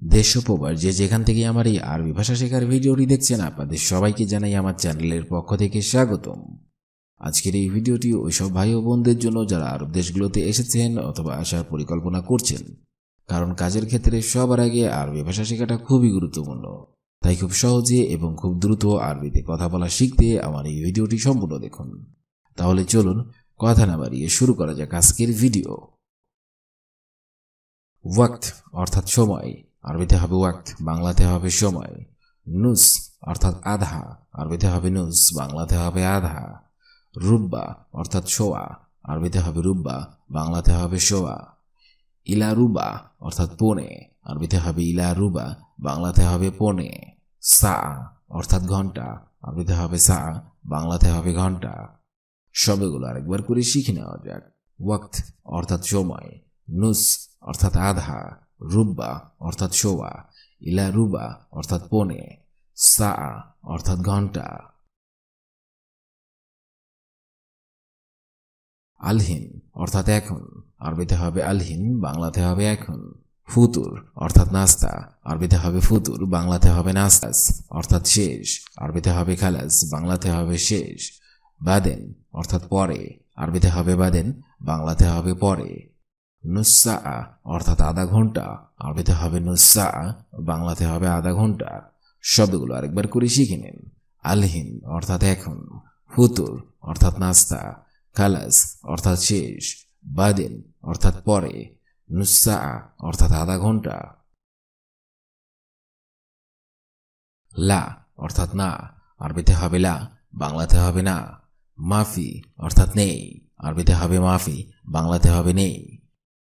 দেশ ও প্রবাস যে যেখান থেকে আমার এই আরবি ভাষা শেখার ভিডিওটি দেখছেন, আপনাদের সবাইকে জানাই আমার চ্যানেলের পক্ষ থেকে স্বাগতম। আজকের এই ভিডিওটি ওইসব ভাই ও বোনদের জন্য যারা আরব দেশগুলোতে এসেছেন অথবা আসার পরিকল্পনা করছেন, কারণ কাজের ক্ষেত্রে সবার আগে আরবি ভাষা শেখাটা খুবই গুরুত্বপূর্ণ। তাই খুব সহজে এবং খুব দ্রুত আরবিতে কথা বলা শিখতে আমার এই ভিডিওটি সম্পূর্ণ দেখুন। তাহলে চলুন কথা না বাড়িয়ে শুরু করা যাক আজকের ভিডিও। ওয়াক্ত অর্থাৎ সময়, আরবিতে হবে ওয়াক্ত, বাংলাতে হবে সময়। নুস অর্থাৎ আধা, আরবিতে হবে নুস, বাংলাতে হবে আধা। রুব্বা অর্থাৎ শোয়া, আরবিতে হবে রুব্বা, বাংলাতে হবে শোয়া। ইলা রুবা অর্থাৎ পৌনে, আরবিতে হবে ইলা রুবা, বাংলাতে হবে পৌনে। সা অর্থাৎ ঘন্টা, আরবিতে হবে সা, বাংলাতে হবে ঘন্টা। শব্দগুলো আরেকবার করে শিখে নেওয়া যাক। ওয়াক্ত অর্থাৎ সময়, নুস অর্থাৎ আধা, রুব্বা অর্থাৎ শোয়া, ইলা রুবা অর্থাৎ পৌনে, সা অর্থাৎ ঘন্টা। আলহিন অর্থাৎ এখন, আরবিতে হবে আলহিন, বাংলাতে হবে এখন। ফুতুর অর্থাৎ নাস্তা, আরবিতে হবে ফুতুর, বাংলাতে হবে নাস্তাস অর্থাৎ শেষ, আরবিতে হবে খালাস, বাংলাতে হবে শেষ। বাদেন অর্থাৎ পরে, আরবিতে হবে বাদেন, বাংলাতে হবে পরে। নুসা অর্থাৎ আধা ঘন্টা, আরবিতে হবে নুসা, বাংলাতে হবে আধা ঘন্টা। শব্দগুলো আরেকবার করে শিখে নিন। আলহিন অর্থাৎ এখন, ফুতুর অর্থাৎ নাস্তা, খালাস অর্থাৎ শেষ, বাদেন অর্থাৎ পরে, নুসা অর্থাৎ আধা ঘন্টা। লা অর্থাৎ না, আরবিতে হবে লা, বাংলাতে হবে না। মাফি অর্থাৎ নেই, আরবিতে হবে মাফি, বাংলাতে হবে নেই।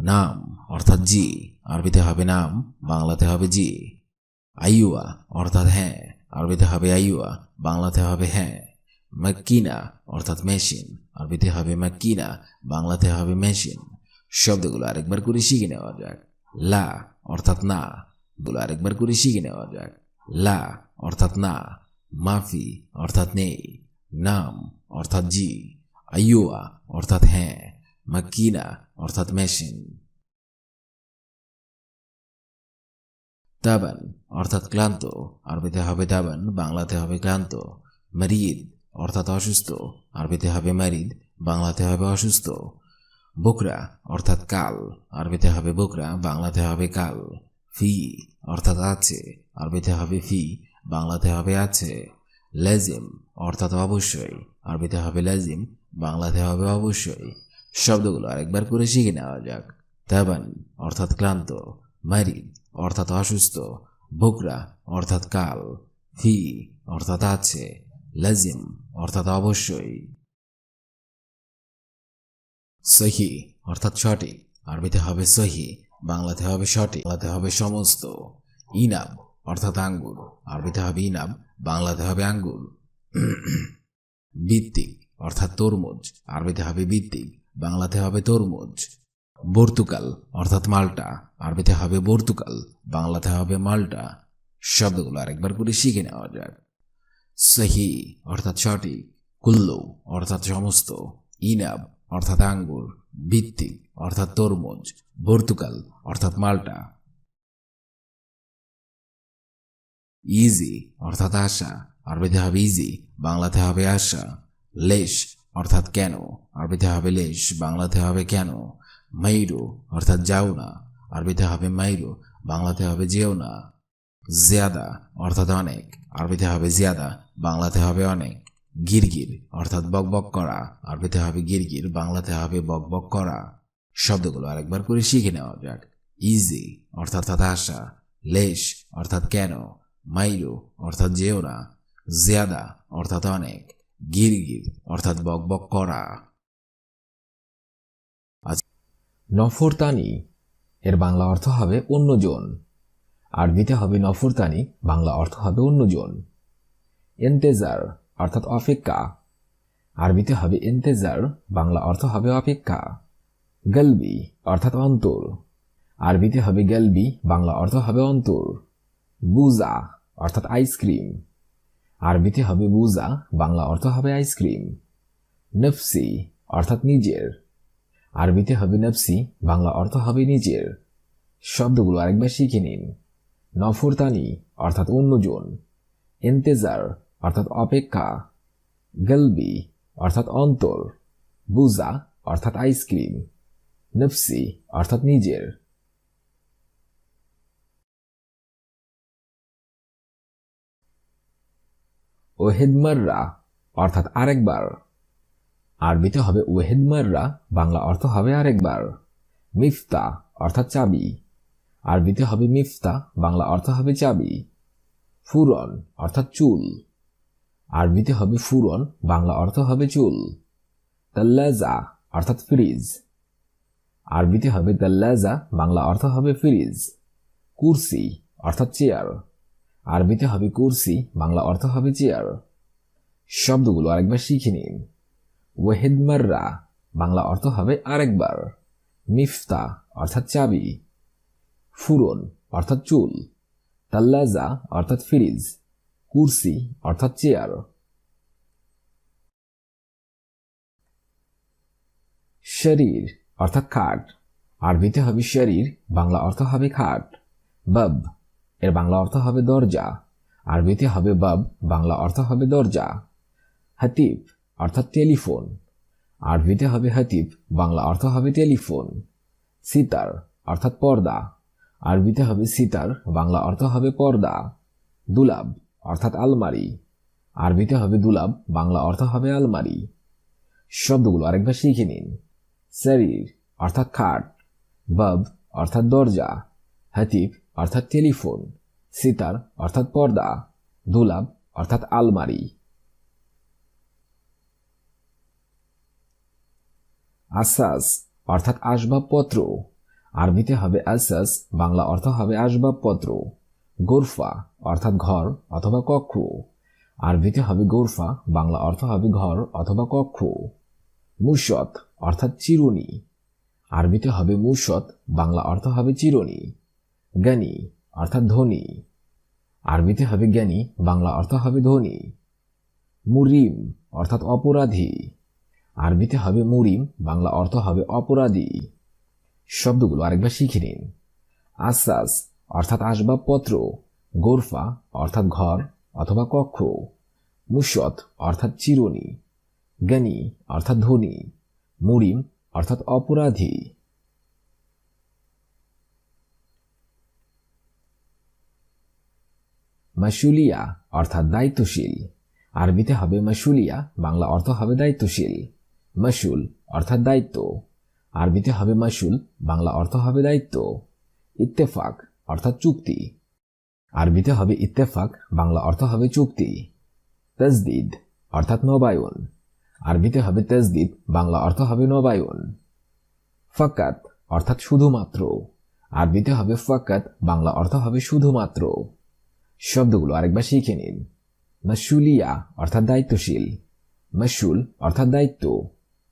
নাম অর্থাৎ জি, আরবিতে হবে নাম, বাংলাতে হবে জি। আইয়ুয়া অর্থাৎ হ্যাঁ, আরবিতে হবে আইয়ুয়া, বাংলাতে হবে হ্যাঁ। মাক্কিনা অর্থাৎ মেশিন, আরবিতে হবে মাক্কিনা, বাংলাতে হবে মেশিন। শব্দগুলো আরেকবার করে শিখে নেওয়া যাক। লা অর্থাৎ না, গুলো আরেকবার করে শিখে নেওয়া যাক। লা অর্থাৎ না, মাফি অর্থাৎ নেই, নাম অর্থাৎ জি, আইয়ুয়া অর্থাৎ হ্যাঁ, মাক্কিনা অর্থাৎ মেশিন। তাবান অর্থাৎ ক্লান্ত, আরবিতে হবে তাবান, বাংলাতে হবে ক্লান্ত। মারিদ অর্থাৎ অসুস্থ, আরবিতে হবে মারিদ, বাংলাতে হবে অসুস্থ। বুকরা অর্থাৎ কাল, আরবিতে হবে বুকরা, বাংলাতে হবে কাল। ফি অর্থাৎ আছে, আরবিতে হবে ফি, বাংলাতে হবে আছে। লেজিম অর্থাৎ অবশ্যই, আরবিতে হবে লেজিম, বাংলাতে হবে অবশ্যই। শব্দগুলো আরেকবার করে শিখে নেওয়া যাক। তাবান অর্থাৎ ক্লান্ত, মারিদ অর্থাৎ অসুস্থ, বুকরা অর্থাৎ কাল, ফি অর্থাৎ আছে, লাজিম অর্থাৎ অবশ্যই। সহি অর্থাৎ সঠিক, আরবিতে হবে সহি, বাংলাতে হবে সঠিক, বাংলাতে হবে সমস্ত। ইনাব অর্থাৎ আঙ্গুর, আরবিতে হবে ইনাব, বাংলাতে হবে আঙ্গুর। ভিত্তিক অর্থাৎ তরমুজ, আরবিতে হবে ভিত্তিক, বাংলাতে হবে তরমুজ। পর্তুগাল অর্থাৎ মাল্টা, আরবিতে হবে পর্তুগাল, বাংলাতে হবে মাল্টা। শব্দগুলো আরেকবার করে শিখে নেওয়া যাক। সহি অর্থাৎ সঠিক, কুল্লু অর্থাৎ সমস্ত, ইনাব অর্থাৎ আঙ্গুর, ভিত্তিক অর্থাৎ তরমুজ, পর্তুগাল অর্থাৎ মাল্টা। ইজি অর্থাৎ আশা, আরবিতে হবে ইজি, বাংলাতে হবে আশা। লেশ অর্থাৎ কেন, আরবিতে হবে লেশ, বাংলাতে হবে কেন। মাইরু অর্থাৎ যাও না, আরবিতে হবে মাইরু, বাংলাতে হবে যেও না। জিয়াদা অর্থাৎ অনেক, আরবিতে হবে জিয়াদা, বাংলাতে হবে অনেক। গিরগির অর্থাৎ বকবক করা, আরবিতে হবে গিরগির, বাংলাতে হবে বকবক করা। শব্দগুলো আরেকবার করে শিখে নেওয়া যাক। ইজি অর্থাৎ আশা, লেশ অর্থাৎ কেন, মাইরু অর্থাৎ যেও না, জিয়াদা অর্থাৎ অনেক, গিরগির অর্থাৎ বকবক করা। নফরতানি এর বাংলা অর্থ হবে অন্যজন, আরবিতে হবে নফরতানি, বাংলা অর্থ হবে অন্যজন। ইন্তেজার অর্থাৎ অপেক্ষা, আরবিতে হবে ইন্তেজার, বাংলা অর্থ হবে অপেক্ষা। গলবি অর্থাৎ অন্তর, আরবিতে হবে গলবি, বাংলা অর্থ হবে অন্তর। বুজা অর্থাৎ আইসক্রিম, আরবিতে হবে বুজা, বাংলা অর্থ হবে আইসক্রিম। নফসি অর্থাৎ নিজের, আরবিতে হবে নফসি, বাংলা অর্থ হবে নিজের। শব্দগুলো আরেকবার শিখে নিন। নফরতানি অর্থাৎ অন্যজন, ইন্তেজার অর্থাৎ অপেক্ষা, গলবি অর্থাৎ অন্তর, বুজা অর্থাৎ আইসক্রিম, নফসি অর্থাৎ নিজের। ওহেদ মাররা অর্থাৎ আরেকবার। আরবিতে হবে ওহেদ মাররা, বাংলা অর্থ হবে আরেকবার। মিফতা অর্থাৎ চাবি। আরবিতে হবে মিফতা, বাংলা অর্থ হবে চাবি। ফুরন অর্থাৎ চুল। আরবিতে হবে ফুরন, বাংলা অর্থ হবে চুল। তাল্লাজা অর্থাৎ ফ্রিজ। আরবিতে হবে তাল্লাজা, বাংলা অর্থ হবে ফ্রিজ। কুরসি অর্থাৎ চেয়ার। আরবিতে হবে কুরসি, বাংলা অর্থ হবে চেয়ার। শব্দগুলো আরেকবার শিখে নিন। ওয়াহিদ মাররা, বাংলা অর্থ হবে আরেকবার। মিফতা অর্থাৎ চাবি। ফুরন অর্থাৎ চুল। তাল্লাজা অর্থাৎ ফ্রিজ। কুরসি অর্থাৎ চেয়ার। শরীর অর্থাৎ খাট। আরবিতে হবে শরীর, বাংলা অর্থ হবে খাট। বাব এর বাংলা অর্থ হবে দরজা। আরবিতে হবে বাব, বাংলা অর্থ হবে দরজা। হাতিব অর্থাৎ টেলিফোন। আরবিতে হবে হাতিব, বাংলা অর্থ হবে টেলিফোন। সিতার অর্থাৎ পর্দা। আরবিতে হবে সিতার, বাংলা অর্থ হবে পর্দা। দুলাব অর্থাৎ আলমারি। আরবিতে হবে দুলাব, বাংলা অর্থ হবে আলমারি। শব্দগুলো আরেকবার শিখে নিন। শরীর অর্থাৎ খাট, বাব অর্থাৎ দরজা, হাতিব অর্থাৎ টেলিফোন, সিতার অর্থাৎ পর্দা, দুলাব অর্থাৎ আলমারি। আসাস অর্থাৎ আসবাবপত্র। আরবিতে হবে আসাস, বাংলা অর্থ হবে আসবাবপত্র। গোরফা অর্থাৎ ঘর অথবা কক্ষ। আরবিতে হবে গোরফা, বাংলা অর্থ হবে ঘর অথবা কক্ষ। মুশত অর্থাৎ চিরুনি। আরবিতে হবে মুশত, বাংলা অর্থ হবে চিরুনি। জ্ঞানী অর্থাৎ ধনী। আরবিতে হবে জ্ঞানী, বাংলা অর্থ হবে ধনী। মুরিম অর্থাৎ অপরাধী। আরবিতে হবে মুরিম, বাংলা অর্থ হবে অপরাধী। শব্দগুলো আরেকবার শিখে নিন। আসাস অর্থাৎ আসবাবপত্র। গোরফা অর্থাৎ ঘর অথবা কক্ষ। মুশত অর্থাৎ চিরুনি। জ্ঞানী অর্থাৎ ধনী। মুরিম অর্থাৎ অপরাধী। মাসুলিয়া অর্থাৎ দায়িত্বশীল। আরবিতে হবে মাসুলিয়া, বাংলা অর্থ হবে দায়িত্বশীল। মাসুল অর্থাৎ দায়িত্ব। আরবিতে হবে মাসুল, বাংলা অর্থ হবে দায়িত্ব। ইত্তেফাক অর্থাৎ চুক্তি। আরবিতে হবে ইত্তেফাক, বাংলা অর্থ হবে চুক্তি। তাজদিদ অর্থাৎ নবায়ন। আরবিতে হবে তাজদিদ, বাংলা অর্থ হবে নবায়ন। ফাকাত অর্থাৎ শুধুমাত্র। আরবিতে হবে ফাকাত, বাংলা অর্থ হবে শুধুমাত্র। শব্দগুলো আরেকবার শিখে নিন। মাসুলিয়া অর্থাৎ দায়িত্বশীল। মাসুল অর্থাৎ দায়িত্ব।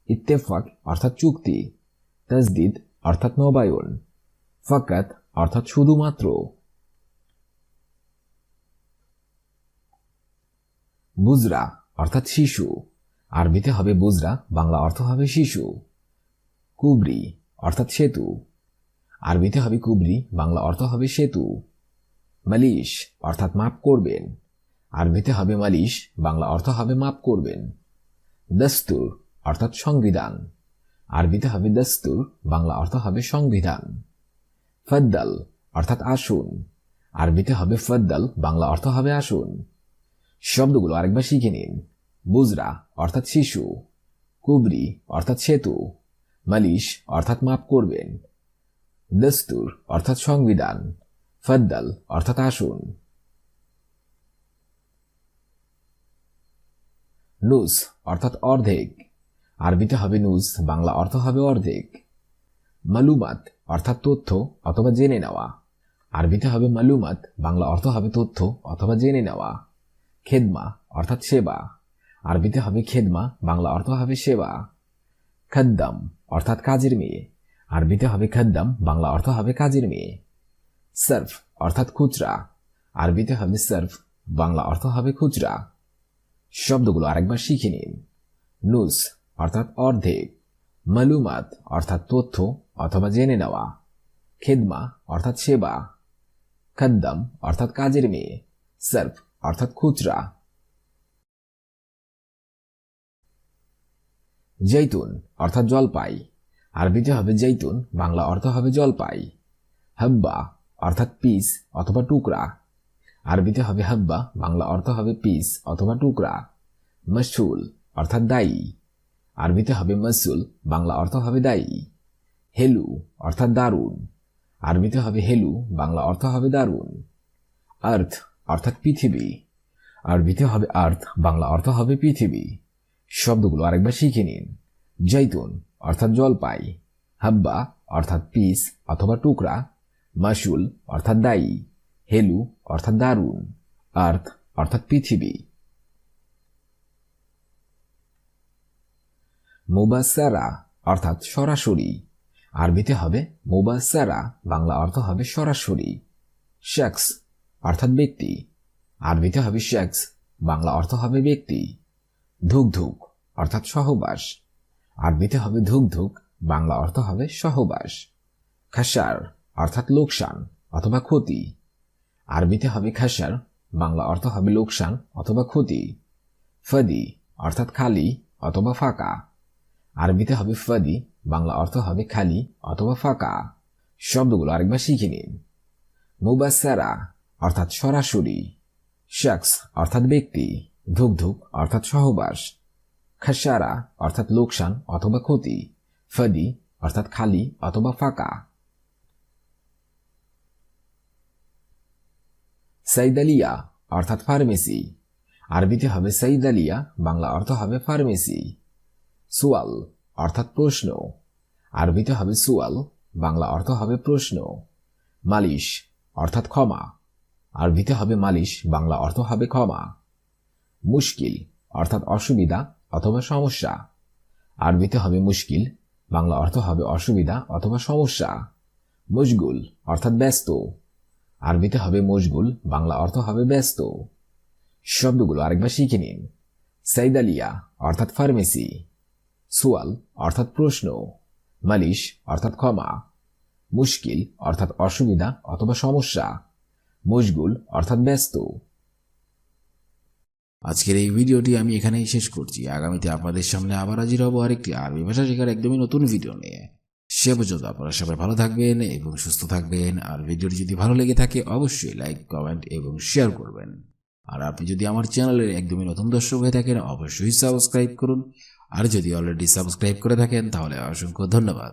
ইত্তেফাক অর্থাৎ চুক্তি। তাজদিদ অর্থাৎ নবায়ন। ফাকাত অর্থাৎ শুধুমাত্র। বুজরা অর্থাৎ শিশু। আরবিতে হবে বুজরা, বাংলা অর্থ হবে শিশু। কুবরি অর্থাৎ সেতু। আরবিতে হবে কুবরি, বাংলা অর্থ হবে সেতু। মালিশ অর্থাৎ মাপ করবেন। আরবিতে হবে মালিশ, বাংলা অর্থ হবে মাপ করবেন। দস্তুর অর্থাৎ সংবিধান। আরবিতে হবে দস্তুর, বাংলা অর্থ হবে সংবিধান। ফদ্দাল অর্থাৎ আসুন। আরবিতে হবে ফদ্দাল, বাংলা অর্থ হবে আসুন। শব্দগুলো আরেকবার শিখে নিন। বুজরা অর্থাৎ শিশু। কুবরি অর্থাৎ সেতু। মালিশ অর্থাৎ মাপ করবেন। দস্তুর অর্থাৎ সংবিধান। ফদ্দাল অর্থাৎ আসুন। নুস অর্থাৎ অর্ধেক। আরবিতে হবে নুস, বাংলা অর্থ হবে অর্ধেক। মালুমাত অর্থাৎ তথ্য অথবা জেনে নেওয়া। আরবিতে হবে মালুমাত, বাংলা অর্থ হবে তথ্য অথবা জেনে নেওয়া। খেদমা অর্থাৎ সেবা। আরবিতে হবে খেদমা, বাংলা অর্থ হবে সেবা। খদ্দাম অর্থাৎ কাজের মেয়ে। আরবিতে হবে খদ্দাম, বাংলা অর্থ হবে কাজের মেয়ে। সার্ফ অর্থাৎ খুচরা। আরবিতে হবে সার্ফ, বাংলা অর্থ হবে খুচরা। শব্দগুলো আরেকবার শিখে নিন। নুস অর্থাৎ অর্ধেক। মালুমাত অর্থাৎ তথ্য অথবা জেনে নেওয়া। খেদমা অর্থাৎ সেবা। খাদ্দাম অর্থাৎ কাজের মেয়ে, সার্ফ অর্থাৎ খুচরা। জৈতুন অর্থাৎ জলপাই, আরবিতে হবে জৈতুন, বাংলা অর্থ হবে জলপাই। হাব্বা অর্থাৎ পিস অথবা টুকরা, আরবিতে হবে হাব্বা, বাংলা অর্থ হবে পিস অথবা টুকরা। মাসুল অর্থাৎ দায়ী, আরবিতে হবে মাসুল, বাংলা অর্থ হবে দায়ী। হেলু অর্থাৎ দারুণ, আরবিতে হবে হেলু, বাংলা অর্থ হবে দারুণ। আর্থ অর্থাৎ পৃথিবী, আরবিতে হবে আর্থ, বাংলা অর্থ হবে পৃথিবী। শব্দগুলো আরেকবার শিখে নিন। জৈতুন অর্থাৎ জলপাই, হাব্বা অর্থাৎ পিস অথবা টুকরা, মাসুল অর্থাৎ দায়ী, হেলু অর্থাৎ দারুণ, আর্থ অর্থাৎ পৃথিবী। মুবাসসারা অর্থাৎ সরাসরি, আরবিতে হবে মুবাসসারা, বাংলা অর্থ হবে সরাসরি। শখস অর্থাৎ ব্যক্তি, আরবিতে হবে শখস, বাংলা অর্থ হবে ব্যক্তি। ধুকধুক অর্থাৎ সহবাস, আরবিতে হবে ধুকধুক, বাংলা অর্থ হবে সহবাস। খাসার অর্থাৎ লোকসান অথবা ক্ষতি, আরবিতে হবে খাসার, বাংলা অর্থ হবে লোকসান অথবা ক্ষতি। ফাদি অর্থাৎ খালি অথবা ফাঁকা, আরবিতে হবে ফাদি, বাংলা অর্থ হবে খালি অথবা ফাঁকা। শব্দগুলো আরেকবার শিখে নিন। মুবাসসারা অর্থাৎ সরাসরি, শখস অর্থাৎ ব্যক্তি, ধুকধুক অর্থাৎ সহবাস, খাসারা অর্থাৎ লোকসান অথবা ক্ষতি, ফাদি অর্থাৎ খালি অথবা ফাঁকা। সাইদালিয়া অর্থাৎ ফার্মেসি, আরবিতে হবে সাইদালিয়া, বাংলা অর্থ হবে ফার্মেসি। সুয়াল অর্থাৎ প্রশ্ন, আরবিতে হবে সুয়াল, বাংলা অর্থ হবে প্রশ্ন। মালিশ অর্থাৎ ক্ষমা, আরবিতে হবে মালিশ, বাংলা অর্থ হবে ক্ষমা। মুশকিল অর্থাৎ অসুবিধা অথবা সমস্যা, আরবিতে হবে মুশকিল, বাংলা অর্থ হবে অসুবিধা অথবা সমস্যা। মশগুল অর্থাৎ ব্যস্ত, আরবিতে হবে মশগুল, বাংলা অর্থ হবে ব্যস্ত। শব্দগুলো আরেকবার শিখে নিন। সাইদালিয়া অর্থাৎ ফার্মেসি, সুয়াল অর্থাৎ প্রশ্ন, মালিশ অর্থাৎ ক্ষমা, মুশকিল অর্থাৎ অসুবিধা অথবা সমস্যা, মশগুল অর্থাৎ ব্যস্ত। আজকের এই ভিডিওটি আমি এখানেই শেষ করছি। আগামীতে আপনাদের সামনে আবার হাজির হব আরেকটি আরবি ভাষা শেখার একদমই নতুন ভিডিও নিয়ে। সে পর্যন্ত আপনারা সবাই ভালো থাকবেন এবং সুস্থ থাকবেন। আর ভিডিওটি যদি ভালো লেগে থাকে অবশ্যই লাইক, কমেন্ট এবং শেয়ার করবেন। আর আপনি যদি আমার চ্যানেলের একদমই নতুন দর্শক হয়ে থাকেন অবশ্যই সাবস্ক্রাইব করুন। আর যদি অলরেডি সাবস্ক্রাইব করে থাকেন তাহলে অসংখ্য ধন্যবাদ।